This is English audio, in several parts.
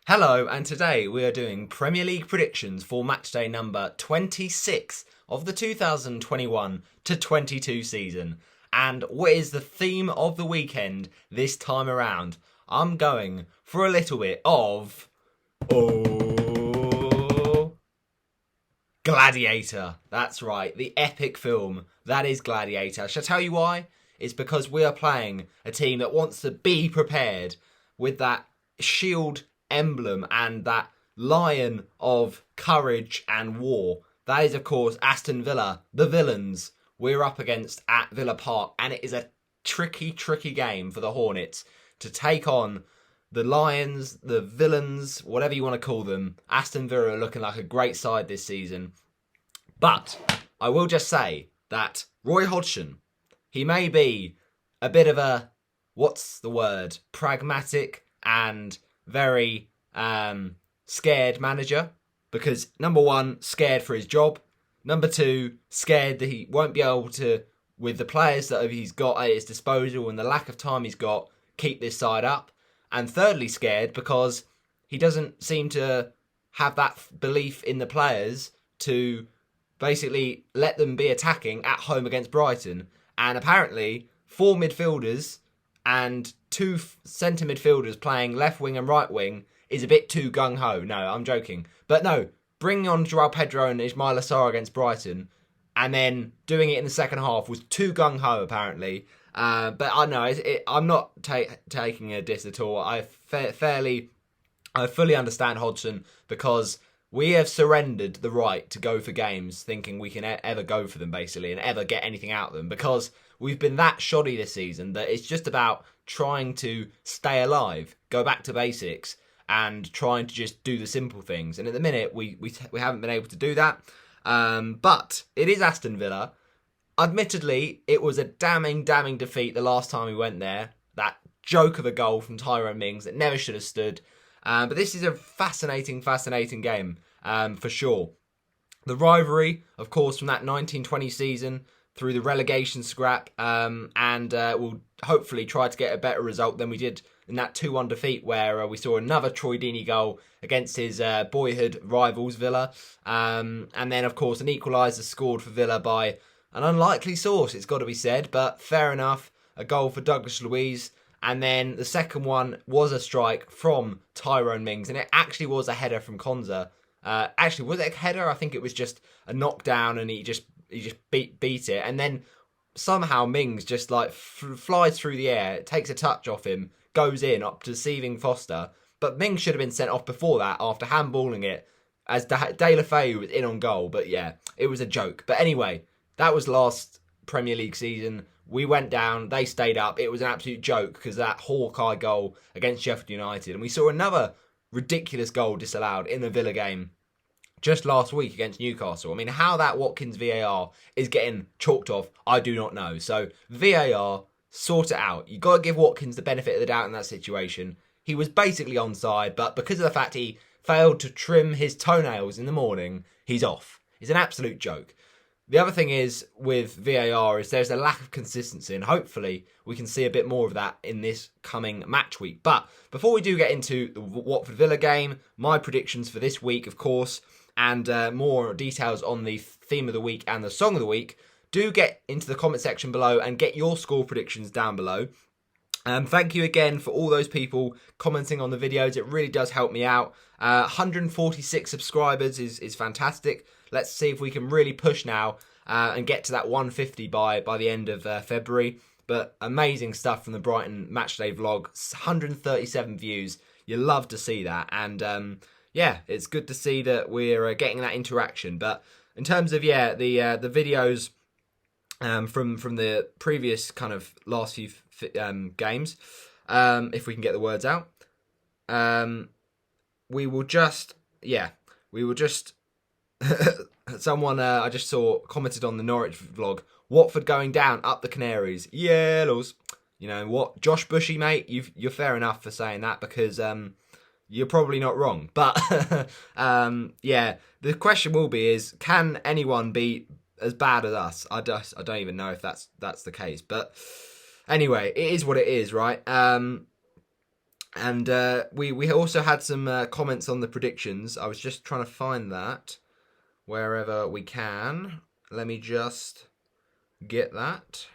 Hello, and today we are doing Premier League predictions for matchday number 26 of the 2021 to 22 season. And what is the theme of the weekend this time around? I'm going for a little bit of Gladiator. That's right, the epic film that is Gladiator. Shall I tell you why? It's because we are playing a team that wants to be prepared with that shield emblem and that lion of courage and war. That is, of course, Aston Villa, the villains. We're up against at Villa Park, and it is a tricky game for the Hornets to take on the Lions, the villains, whatever you want to call them. Aston Villa are looking like a great side this season. But I will just say that Roy Hodgson, he may be a bit of a, pragmatic and very scared manager. Because number one, scared for his job. Number two, scared that he won't be able to, with the players that he's got at his disposal and the lack of time he's got, keep this side up. And thirdly, scared because he doesn't seem to have that belief in the players to basically let them be attacking at home against Brighton. And apparently, four midfielders and two centre midfielders playing left wing and right wing is a bit too gung-ho. No, I'm joking. But no, bringing on Joao Pedro and Ismail Assar against Brighton and then doing it in the second half was too gung-ho, apparently. But I know I'm not taking a diss at all. I fully understand Hodgson because we have surrendered the right to go for games thinking we can ever go for them, basically, and ever get anything out of them because we've been that shoddy this season that it's just about trying to stay alive, go back to basics, and trying to just do the simple things. And at the minute, we haven't been able to do that. But it is Aston Villa. Admittedly, it was a damning defeat the last time we went there. That joke of a goal from Tyrone Mings that never should have stood. But this is a fascinating game, for sure. The rivalry, of course, from that 1920 season through the relegation scrap, and we'll hopefully try to get a better result than we did in that 2-1 defeat where we saw another Troy Deeney goal against his boyhood rivals, Villa. And then, of course, an equaliser scored for Villa by an unlikely source, it's got to be said, but fair enough. A goal for Douglas Luiz. And then the second one was a strike from Tyrone Mings, and it actually was a header from Konza. Actually, was it a header? I think it was just a knockdown, and he just beat it. And then somehow Mings just flies through the air, takes a touch off him, goes in up deceiving Foster. But Mings should have been sent off before that after handballing it as De La Feu was in on goal. But yeah, it was a joke. But anyway, that was last Premier League season. We went down, they stayed up. It was an absolute joke because that Hawkeye goal against Sheffield United. And we saw another ridiculous goal disallowed in the Villa game just last week against Newcastle. I mean, how that Watkins VAR is getting chalked off, I do not know. So VAR, sort it out. You've got to give Watkins the benefit of the doubt in that situation. He was basically onside, but because of the fact he failed to trim his toenails in the morning, he's off. It's an absolute joke. The other thing is with VAR is there's a lack of consistency, and hopefully we can see a bit more of that in this coming match week. But before we do get into the Watford Villa game, my predictions for this week, of course, and more details on the theme of the week and the song of the week, do get into the comment section below and get your score predictions down below. Thank you again for all those people commenting on the videos. It really does help me out. 146 subscribers is fantastic. Let's see if we can really push now and get to that 150 by the end of February. But amazing stuff from the Brighton Matchday vlog. 137 views. You love to see that. And yeah, it's good to see that we're getting that interaction. But in terms of, the videos from the previous kind of last few games, if we can get the words out, we will just someone I just saw commented on the Norwich vlog, Watford going down, up the Canaries, yellows. You know what, Josh Bushy, mate, you're fair enough for saying that because you're probably not wrong. But the question will be is, can anyone be as bad as us? I don't even know if that's the case. But anyway, it is what it is, right? And we also had some comments on the predictions. I was just trying to find that wherever we can. Let me just get that.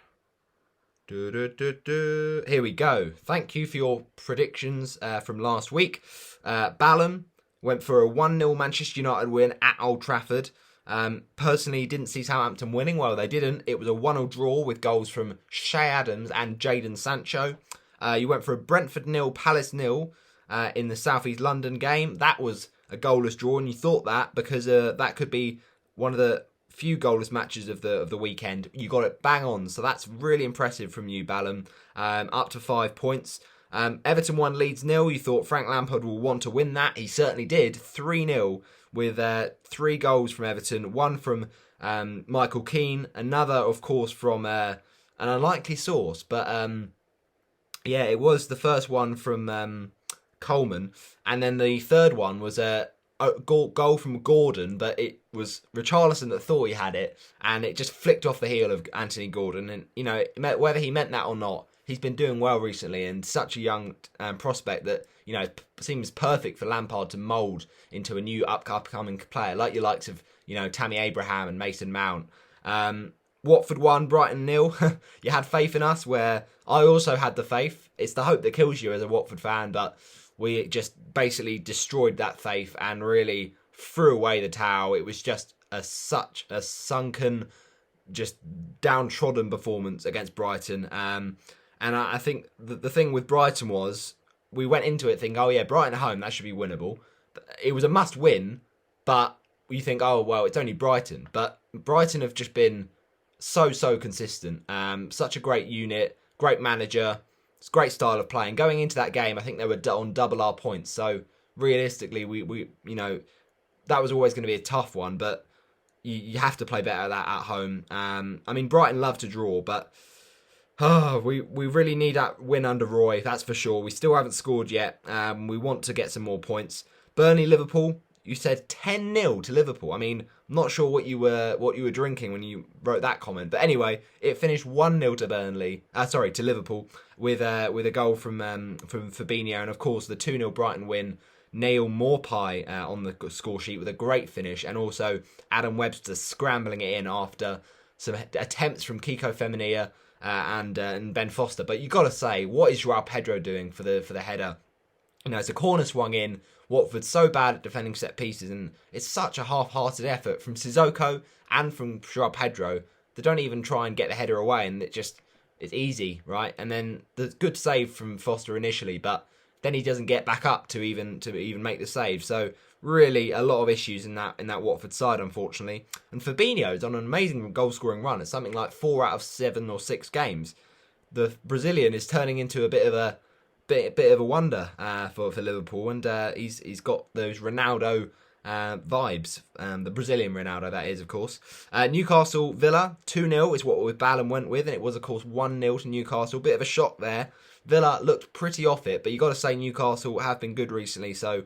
Here we go. Thank you for your predictions from last week. Ballum went for a 1-0 Manchester United win at Old Trafford. Personally, didn't see Southampton winning. Well, they didn't. It was a 1-0 draw with goals from Shay Adams and Jadon Sancho. You went for a Brentford 0, Palace 0 in the South East London game. That was a goalless draw, and you thought that because that could be one of the few goalless matches of the weekend. You got it bang on, so that's really impressive from you, Ballum. Up to 5 points. Everton won Leeds 0. You thought Frank Lampard will want to win that. He certainly did. 3-0 with 3 goals from Everton. One from Michael Keane. Another, of course, from an unlikely source. But yeah, it was the first one from Coleman. And then the third one was a goal from Gordon, but it was Richarlison that thought he had it, and it just flicked off the heel of Anthony Gordon. And, you know, whether he meant that or not, he's been doing well recently, and such a young prospect that, you know, seems perfect for Lampard to mould into a new upcoming player, like your likes of, you know, Tammy Abraham and Mason Mount. Watford won, Brighton 0. You had faith in us, where I also had the faith. It's the hope that kills you as a Watford fan, but we just basically destroyed that faith and really threw away the towel. It was just such a sunken, just downtrodden performance against Brighton. And I think the thing with Brighton was we went into it thinking, oh yeah, Brighton at home, that should be winnable. It was a must win, but you think, oh, well, it's only Brighton. But Brighton have just been so consistent. Such a great unit, great manager. It's a great style of playing. Going into that game, I think they were on double our points. So realistically, we you know, that was always going to be a tough one, but you have to play better at that at home. I mean, Brighton love to draw, but we really need that win under Roy, that's for sure. We still haven't scored yet. We want to get some more points. Burnley, Liverpool. You said 10-0 to Liverpool. I mean, I'm not sure what you were drinking when you wrote that comment, but anyway, it finished 1-0 to Liverpool with a goal from Fabinho, and of course the 2-0 Brighton win. Neil Maupay on the score sheet with a great finish, and also Adam Webster scrambling it in after some attempts from Kiko Femenia and Ben Foster. But you got to say, what is Joao Pedro doing for the header? You know, it's a corner swung in. Watford's so bad at defending set pieces, and it's such a half-hearted effort from Sissoko and from Joao Pedro. They don't even try and get the header away, and it's easy, right? And then the good save from Foster initially, but then he doesn't get back up to even make the save. So really, a lot of issues in that Watford side, unfortunately. And Fabinho's on an amazing goal-scoring run. It's something like 4 out of 7 or 6 games. The Brazilian is turning into a bit of a wonder for Liverpool, and he's got those Ronaldo vibes. The Brazilian Ronaldo, that is, of course. Newcastle Villa 2-0 is what Ballum went with, and it was, of course, 1-0 to Newcastle. Bit of a shock there. Villa looked pretty off it, but you got to say Newcastle have been good recently, so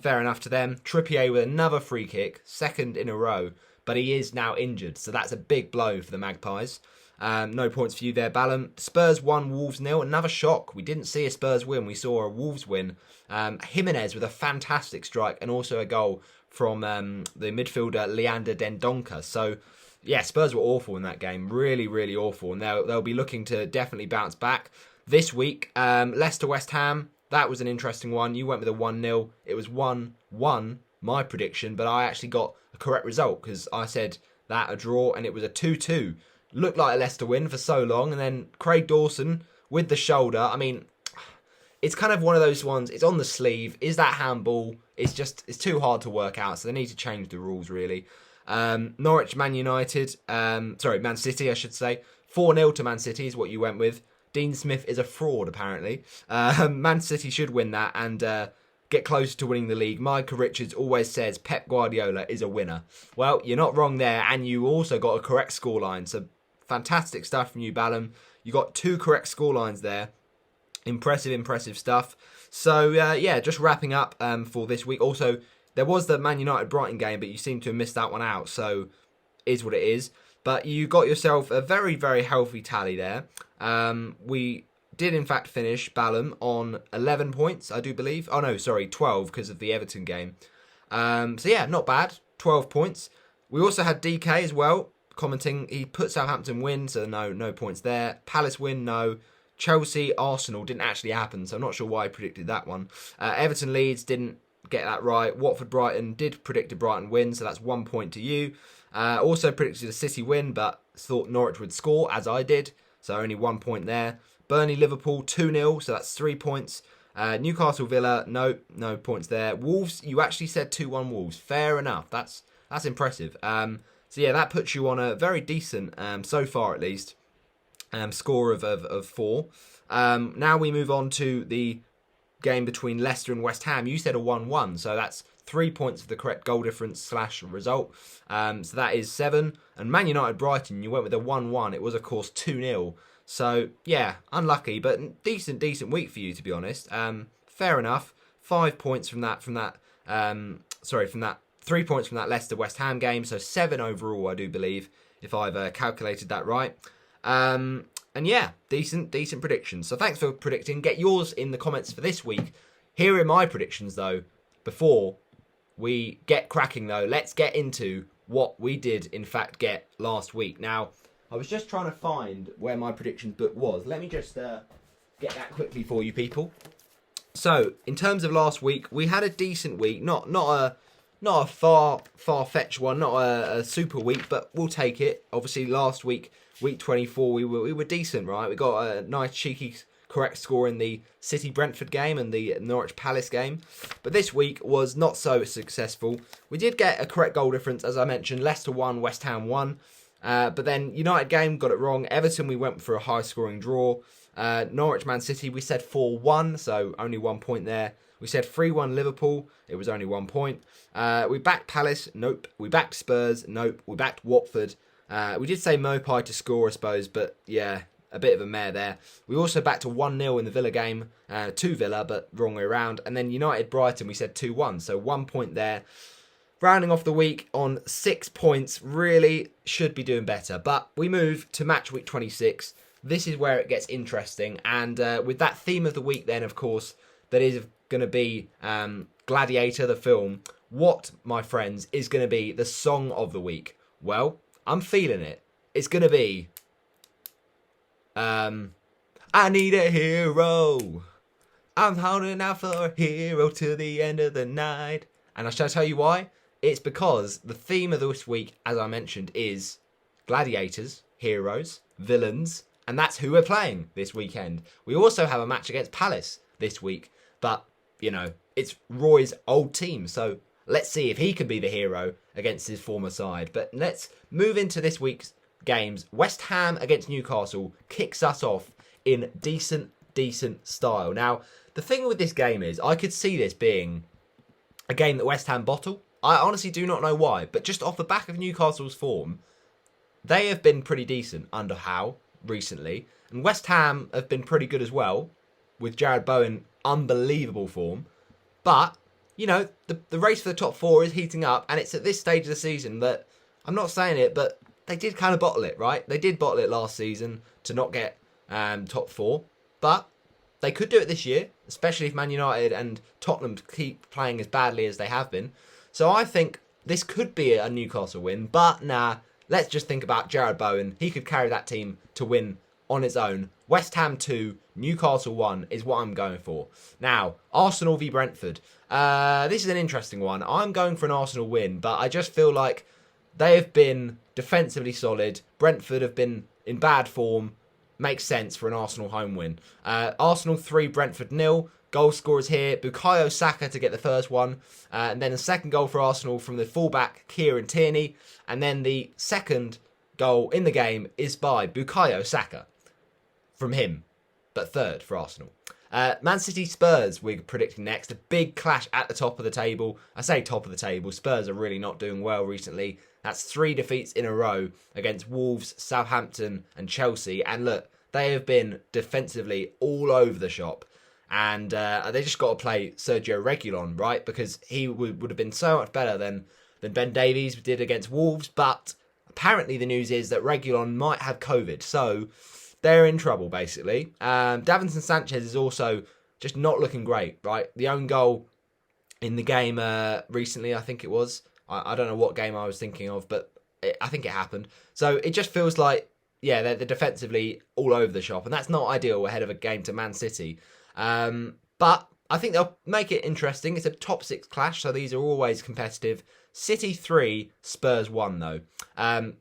fair enough to them. Trippier with another free kick, second in a row, but he is now injured, so that's a big blow for the Magpies. No points for you there, Ballum. Spurs 1, Wolves 0. Another shock. We didn't see a Spurs win. We saw a Wolves win. Jimenez with a fantastic strike and also a goal from the midfielder Leander Dendoncker. So, yeah, Spurs were awful in that game. Really, really awful. And they'll be looking to definitely bounce back. This week, Leicester West Ham. That was an interesting one. You went with a 1-0. It was 1-1, my prediction, but I actually got a correct result because I said that a draw, and it was a 2-2. Looked like a Leicester win for so long, and then Craig Dawson with the shoulder. I mean, it's kind of one of those ones. It's on the sleeve. Is that handball? It's too hard to work out, so they need to change the rules, really. Norwich, Man City, I should say. 4-0 to Man City is what you went with. Dean Smith is a fraud, apparently. Man City should win that and get closer to winning the league. Micah Richards always says Pep Guardiola is a winner. Well, you're not wrong there, and you also got a correct scoreline. So fantastic stuff from you, Ballum. You got 2 correct scorelines there. Impressive stuff. So, yeah, just wrapping up for this week. Also, there was the Man United-Brighton game, but you seem to have missed that one out. So, is what it is. But you got yourself a very, very healthy tally there. We did in fact finish Ballum on 11 points, I do believe. Oh no, sorry, 12 because of the Everton game. So yeah, not bad. 12 points. We also had DK as well, commenting. He put Southampton win, so no points there. Palace win, no. Chelsea, Arsenal didn't actually happen, so I'm not sure why I predicted that one. Everton, Leeds didn't get that right. Watford, Brighton did predict a Brighton win, so that's 1 point to you. Also predicted a City win, but thought Norwich would score, as I did, so only 1 point there. Burnley, Liverpool, 2-0, so that's 3 points. Newcastle, Villa, no points there. Wolves, you actually said 2-1 Wolves. Fair enough. That's impressive. So yeah, that puts you on a very decent, so far at least, score of 4. Now we move on to the game between Leicester and West Ham. You said a 1-1, so that's 3 points of the correct goal difference / result. So that is 7. And Man United, Brighton, you went with a 1-1. It was, of course, 2-0. So, yeah, unlucky, but decent week for you, to be honest. Fair enough. 5 points from that, 3 points from that Leicester West Ham game. So 7 overall, I do believe, if I've calculated that right. And yeah, decent predictions. So thanks for predicting. Get yours in the comments for this week. Here are my predictions, though. Before we get cracking, though, let's get into what we did, in fact, get last week. Now, I was just trying to find where my predictions book was. Let me just get that quickly for you people. So, in terms of last week, we had a decent week. Not a far-fetched one, not a super week, but we'll take it. Obviously, last week, week 24, we were decent, right? We got a nice, cheeky, correct score in the City Brentford game and the Norwich Palace game. But this week was not so successful. We did get a correct goal difference, as I mentioned. Leicester 1, West Ham 1. But then United game, got it wrong. Everton, we went for a high-scoring draw. Norwich, Man City, we said 4-1, so only 1 point there. We said 3-1 Liverpool, it was only 1 point. We backed Palace, nope. We backed Spurs, nope. We backed Watford. We did say Mopai to score, I suppose, but yeah, a bit of a mare there. We also backed a 1-0 in the Villa game, to Villa, but wrong way around. And then United, Brighton, we said 2-1, so 1 point there. Rounding off the week on 6 points, really should be doing better. But we move to match week 26. This is where it gets interesting. And with that theme of the week then, of course, that is going to be Gladiator, the film. What, my friends, is going to be the song of the week? Well, I'm feeling it. It's going to be... I need a hero. I'm holding out for a hero till the end of the night. And I shall tell you why. It's because the theme of this week, as I mentioned, is gladiators, heroes, villains, and that's who we're playing this weekend. We also have a match against Palace this week, but, you know, it's Roy's old team, so let's see if he can be the hero against his former side. But let's move into this week's games. West Ham against Newcastle kicks us off in decent style. Now, the thing with this game is, I could see this being a game that West Ham bottle. I honestly do not know why, but just off the back of Newcastle's form, they have been pretty decent under Howe recently, and West Ham have been pretty good as well, with Jared Bowen, unbelievable form. But, you know, the race for the top 4 is heating up, and it's at this stage of the season that, I'm not saying it, but they did kind of bottle it, right? They did bottle it last season to not get top 4, but they could do it this year, especially if Man United and Tottenham keep playing as badly as they have been. So I think this could be a Newcastle win, but nah, let's just think about Jared Bowen. He could carry that team to win on its own. West Ham 2, Newcastle 1 is what I'm going for. Now, Arsenal v Brentford. This is an interesting one. I'm going for an Arsenal win, but I just feel like they have been defensively solid. Brentford have been in bad form. Makes sense for an Arsenal home win. Arsenal 3, Brentford 0. Goal scorers here, Bukayo Saka to get the first one. And then the second goal for Arsenal from the fullback, Kieran Tierney. And then the second goal in the game is by Bukayo Saka. From him. But third for Arsenal. Man City Spurs, we're predicting next. A big clash at the top of the table. I say top of the table. Spurs are really not doing well recently. That's 3 defeats in a row against Wolves, Southampton and Chelsea. And look, they have been defensively all over the shop. And they just got to play Sergio Reguilon, right? Because he would have been so much better than Ben Davies did against Wolves. But apparently the news is that Reguilon might have COVID. So they're in trouble, basically. Davinson Sanchez is also just not looking great, right? The own goal in the game recently, I think it was. I don't know what game I was thinking of, but I think it happened. So it just feels like, yeah, they're defensively all over the shop, and that's not ideal ahead of a game to Man City. But I think they'll make it interesting. It's a top 6 clash, so these are always competitive. City 3, Spurs 1, though.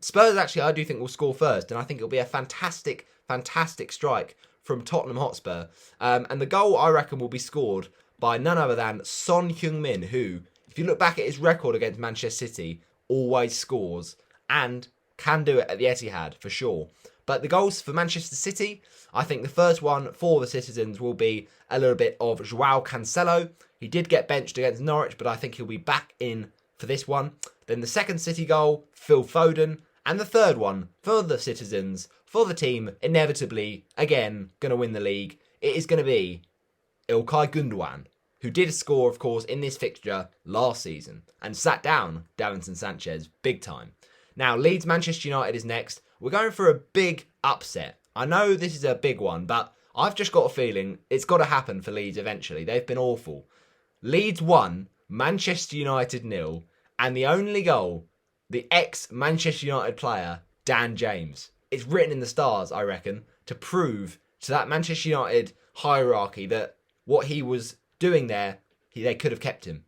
Spurs, actually, I do think will score first, and I think it'll be a fantastic, fantastic strike from Tottenham Hotspur. And the goal, I reckon, will be scored by none other than Son Heung-min, who, if you look back at his record against Manchester City, always scores and can do it at the Etihad, for sure. But the goals for Manchester City, I think the first one for the citizens will be a little bit of Joao Cancelo. He did get benched against Norwich, but I think he'll be back in for this one. Then the second City goal, Phil Foden. And the third one for the citizens, for the team, inevitably, again, going to win the league. It is going to be Ilkay Gundogan, who did score, of course, in this fixture last season and sat down Davinson Sanchez big time. Now, Leeds Manchester United is next. We're going for a big upset. I know this is a big one, but I've just got a feeling it's got to happen for Leeds eventually. They've been awful. Leeds 1, Manchester United 0, and the only goal, the ex-Manchester United player, Dan James. It's written in the stars, I reckon, to prove to that Manchester United hierarchy that what he was doing there, they could have kept him.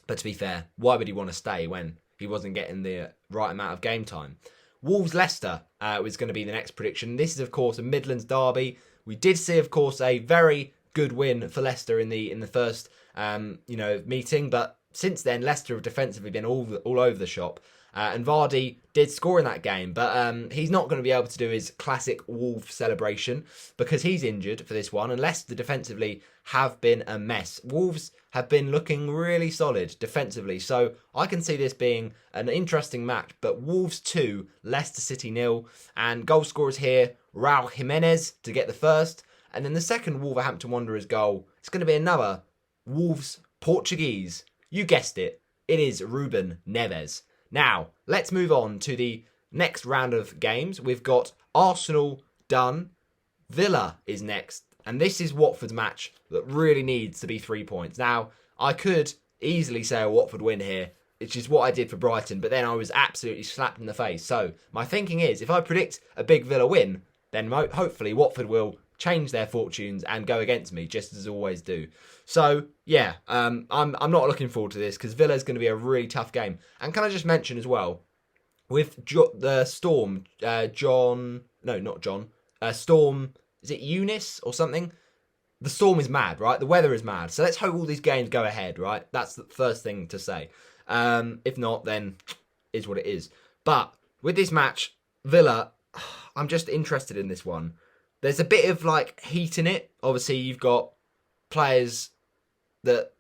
But to be fair, why would he want to stay when he wasn't getting the right amount of game time? Wolves-Leicester was going to be the next prediction. This is, of course, a Midlands derby. We did see, of course, a very good win for Leicester in the first meeting, but since then, Leicester have defensively been all over the shop. And Vardy did score in that game, but he's not going to be able to do his classic Wolves celebration because he's injured for this one, and Leicester defensively have been a mess. Wolves have been looking really solid defensively, so I can see this being an interesting match, but Wolves 2, Leicester City 0, and goal scorers here, Raul Jimenez to get the first, and then the second Wolverhampton Wanderers goal, it's going to be another Wolves Portuguese. You guessed it, it is Ruben Neves. Now, let's move on to the next round of games. We've got Arsenal done. Villa is next. And this is Watford's match that really needs to be 3 points. Now, I could easily say a Watford win here, which is what I did for Brighton, but then I was absolutely slapped in the face. So, my thinking is, if I predict a big Villa win, then hopefully Watford will change their fortunes and go against me, just as always do. So, yeah, I'm not looking forward to this because Villa's going to be a really tough game. And can I just mention as well, with the Storm, Storm, is it Eunice or something? The Storm is mad, right? The weather is mad. So let's hope all these games go ahead, right? That's the first thing to say. If not, then is what it is. But with this match, Villa, I'm just interested in this one. There's a bit of heat in it. Obviously, you've got players that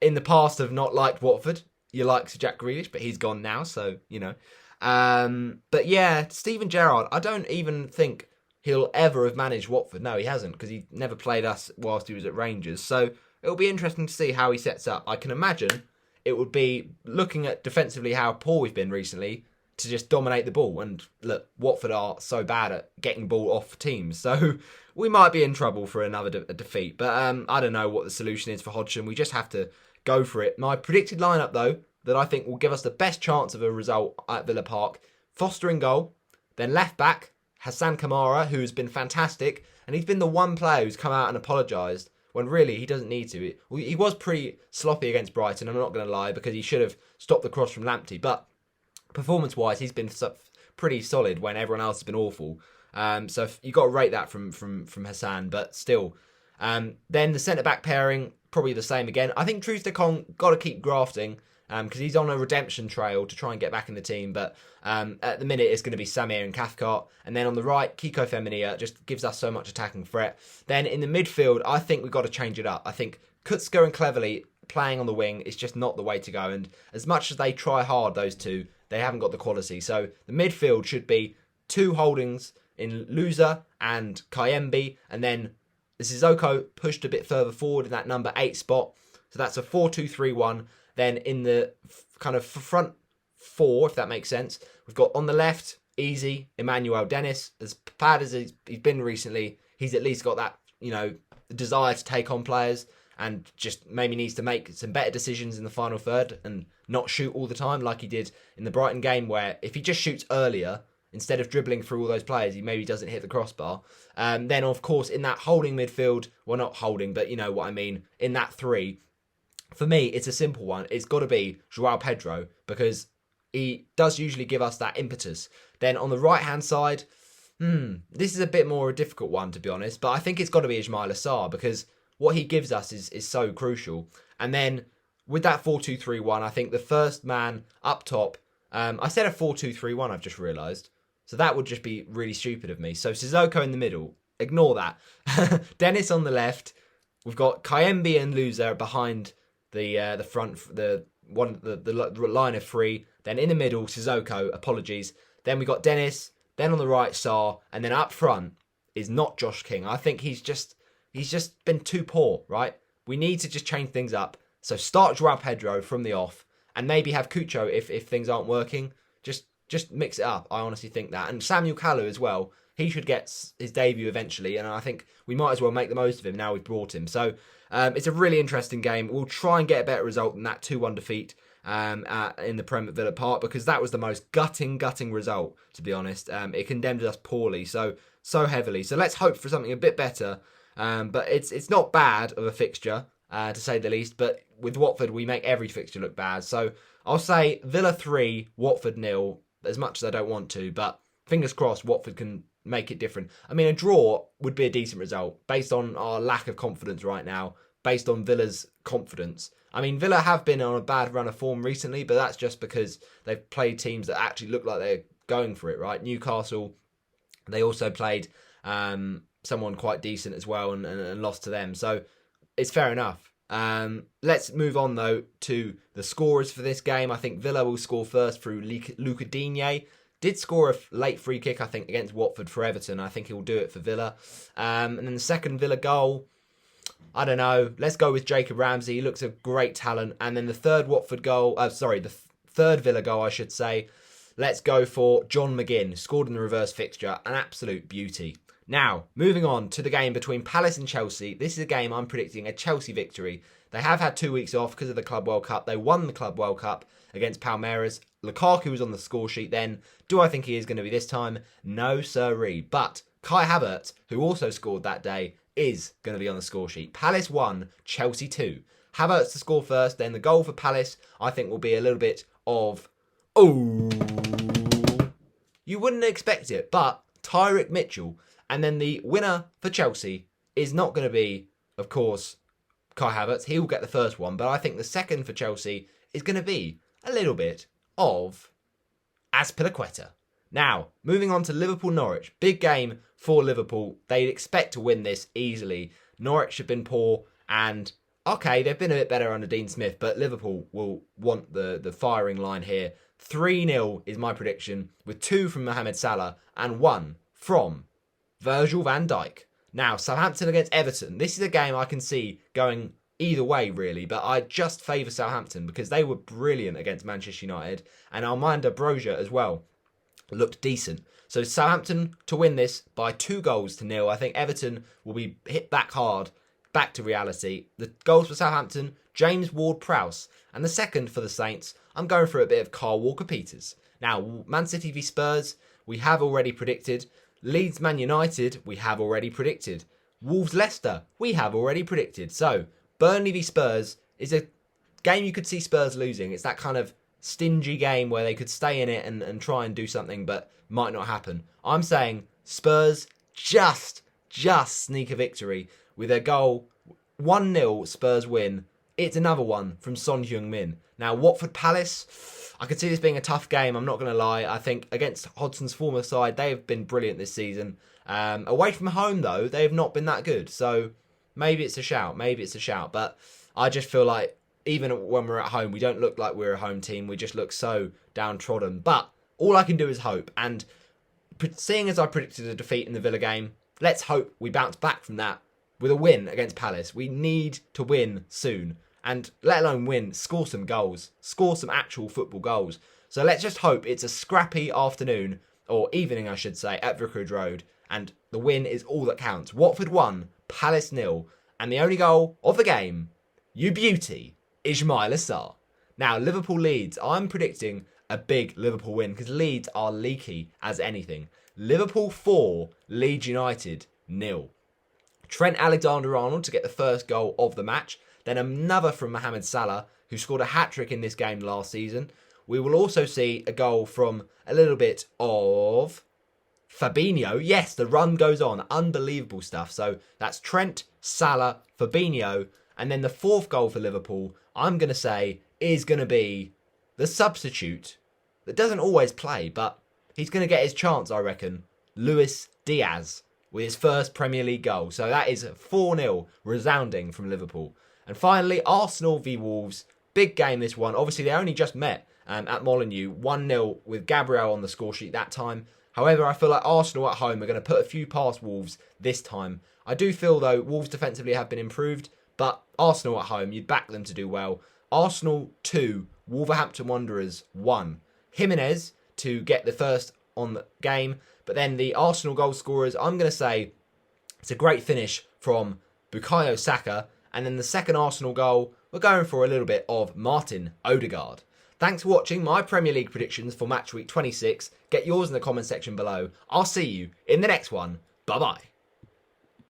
in the past have not liked Watford. You like Sir Jack Grealish, but he's gone now, so, you know. But yeah, Steven Gerrard, I don't even think he'll ever have managed Watford. No, he hasn't, because he never played us whilst he was at Rangers. So it'll be interesting to see how he sets up. I can imagine it would be, looking at defensively how poor we've been recently, to just dominate the ball. And look, Watford are so bad at getting ball off teams, so we might be in trouble for another defeat. But I don't know what the solution is for Hodgson. We just have to go for it. My predicted lineup, though, that I think will give us the best chance of a result at Villa Park: Foster in goal, then left back Hassan Kamara, who's been fantastic, and he's been the one player who's come out and apologised when really he doesn't need to. He was pretty sloppy against Brighton, I'm not going to lie, because he should have stopped the cross from Lamptey, but performance-wise, he's been pretty solid when everyone else has been awful. So you got to rate that from Hassan, but still. Then the centre-back pairing, probably the same again. I think Troost-Ekong got to keep grafting because he's on a redemption trail to try and get back in the team. But at the minute, it's going to be Samir and Cathcart. And then on the right, Kiko Femenia just gives us so much attacking threat. Then in the midfield, I think we've got to change it up. I think Kutsker and Cleverley playing on the wing is just not the way to go. And as much as they try hard, those two, they haven't got the quality. So the midfield should be two holdings in Louza and Kayembe, and then Sissoko pushed a bit further forward in that number 8 spot. So that's a 4-2-3-1. Then in the kind of front four, if that makes sense, we've got on the left easy. Emmanuel Dennis, as bad as he's been recently, he's at least got that, desire to take on players and just maybe needs to make some better decisions in the final third and not shoot all the time like he did in the Brighton game, where if he just shoots earlier, instead of dribbling through all those players, he maybe doesn't hit the crossbar. Then, of course, in that holding midfield, well, not holding, but you know what I mean, in that three, for me, it's a simple one. It's got to be Joao Pedro, because he does usually give us that impetus. Then on the right-hand side, this is a bit more a difficult one, to be honest, but I think it's got to be Ismaila Sarr, because what he gives us is so crucial. And then with that 4-2-3-1, I think the first man up top, I said a 4-2-3-1, I've just realised. So that would just be really stupid of me. So Sissoko in the middle, ignore that. Dennis on the left. We've got Kayembe and Luzer behind the front, the line of three. Then in the middle, Sissoko. Apologies. Then we got Dennis. Then on the right, Sarr, and then up front is not Josh King. I think he's just been too poor. Right? We need to just change things up. So start Joao Pedro from the off, and maybe have Cucho if things aren't working. Just mix it up. I honestly think that. And Samuel Kalu as well. He should get his debut eventually, and I think we might as well make the most of him now we've brought him. So it's a really interesting game. We'll try and get a better result than that 2-1 defeat in the Prem at Villa Park, because that was the most gutting result, to be honest. It condemned us poorly, so heavily. So let's hope for something a bit better. But it's not bad of a fixture, to say the least. But with Watford, we make every fixture look bad. So I'll say Villa 3, Watford 0, as much as I don't want to. But fingers crossed Watford can make it different. I mean, a draw would be a decent result, based on our lack of confidence right now, based on Villa's confidence. I mean, Villa have been on a bad run of form recently, but that's just because they've played teams that actually look like they're going for it, right? Newcastle, they also played someone quite decent as well and lost to them. So it's fair enough. Let's move on, though, to the scorers for this game. I think Villa will score first through Luca Digne. Did score a late free kick, I think, against Watford for Everton. I think he'll do it for Villa. And then the second Villa goal, I don't know. Let's go with Jacob Ramsey. He looks a great talent. And then the third the third Villa goal, I should say. Let's go for John McGinn, scored in the reverse fixture. An absolute beauty. Now, moving on to the game between Palace and Chelsea. This is a game I'm predicting a Chelsea victory. They have had 2 weeks off because of the Club World Cup. They won the Club World Cup against Palmeiras. Lukaku was on the score sheet then. Do I think he is going to be this time? No, sirree. But Kai Havertz, who also scored that day, is going to be on the score sheet. Palace 1, Chelsea 2. Havertz to score first, then the goal for Palace, I think, will be a little bit of, oh, you wouldn't expect it, but Tyrick Mitchell. And then the winner for Chelsea is not going to be, of course, Kai Havertz. He will get the first one, but I think the second for Chelsea is going to be a little bit of Azpilicueta. Now, moving on to Liverpool Norwich. Big game for Liverpool. They expect to win this easily. Norwich have been poor, and okay, they've been a bit better under Dean Smith, but Liverpool will want the firing line here. 3-0 is my prediction, with 2 from Mohamed Salah and 1 from Virgil van Dijk. Now, Southampton against Everton. This is a game I can see going either way, really, but I just favour Southampton because they were brilliant against Manchester United, and Armando Broja as well looked decent. So Southampton to win this by 2-0. I think Everton will be hit back hard, back to reality. The goals for Southampton, James Ward-Prowse. And the second for the Saints, I'm going for a bit of Carl Walker-Peters. Now, Man City v Spurs, we have already predicted. Leeds Man United, we have already predicted. Wolves Leicester, we have already predicted. So, Burnley v Spurs is a game you could see Spurs losing. It's that kind of stingy game where they could stay in it and try and do something, but might not happen. I'm saying Spurs just sneak a victory with a goal. 1-0 Spurs win. It's another one from Son Heung-min. Now, Watford Palace, I could see this being a tough game, I'm not going to lie. I think against Hodson's former side, they have been brilliant this season. Away from home, though, they have not been that good. So maybe it's a shout. But I just feel like even when we're at home, we don't look like we're a home team. We just look so downtrodden. But all I can do is hope. And seeing as I predicted a defeat in the Villa game, let's hope we bounce back from that with a win against Palace. We need to win soon. And let alone win, score some goals. Score some actual football goals. So let's just hope it's a scrappy afternoon or evening I should say, at Vicarage Road, and the win is all that counts. Watford 1, Palace 0, and the only goal of the game, you beauty, Ismail Assar. Now, Liverpool Leeds, I'm predicting a big Liverpool win because Leeds are leaky as anything. Liverpool 4, Leeds United 0. Trent Alexander-Arnold to get the first goal of the match, then another from Mohamed Salah, who scored a hat-trick in this game last season. We will also see a goal from a little bit of Fabinho. Yes, the run goes on. Unbelievable stuff. So that's Trent, Salah, Fabinho, and then the fourth goal for Liverpool, I'm going to say, is going to be the substitute that doesn't always play, but he's going to get his chance, I reckon. Luis Diaz with his first Premier League goal. So that is 4-0, resounding from Liverpool. And finally, Arsenal v Wolves. Big game this one. Obviously, they only just met at Molineux. 1-0 with Gabriel on the score sheet that time. However, I feel like Arsenal at home are going to put a few past Wolves this time. I do feel, though, Wolves defensively have been improved, but Arsenal at home, you'd back them to do well. Arsenal 2, Wolverhampton Wanderers 1. Jimenez to get the first on the game, but then the Arsenal goal scorers, I'm going to say it's a great finish from Bukayo Saka, and then the second Arsenal goal, we're going for a little bit of Martin Odegaard. Thanks for watching my Premier League predictions for match week 26. Get yours in the comment section below. I'll see you in the next one. Bye-bye.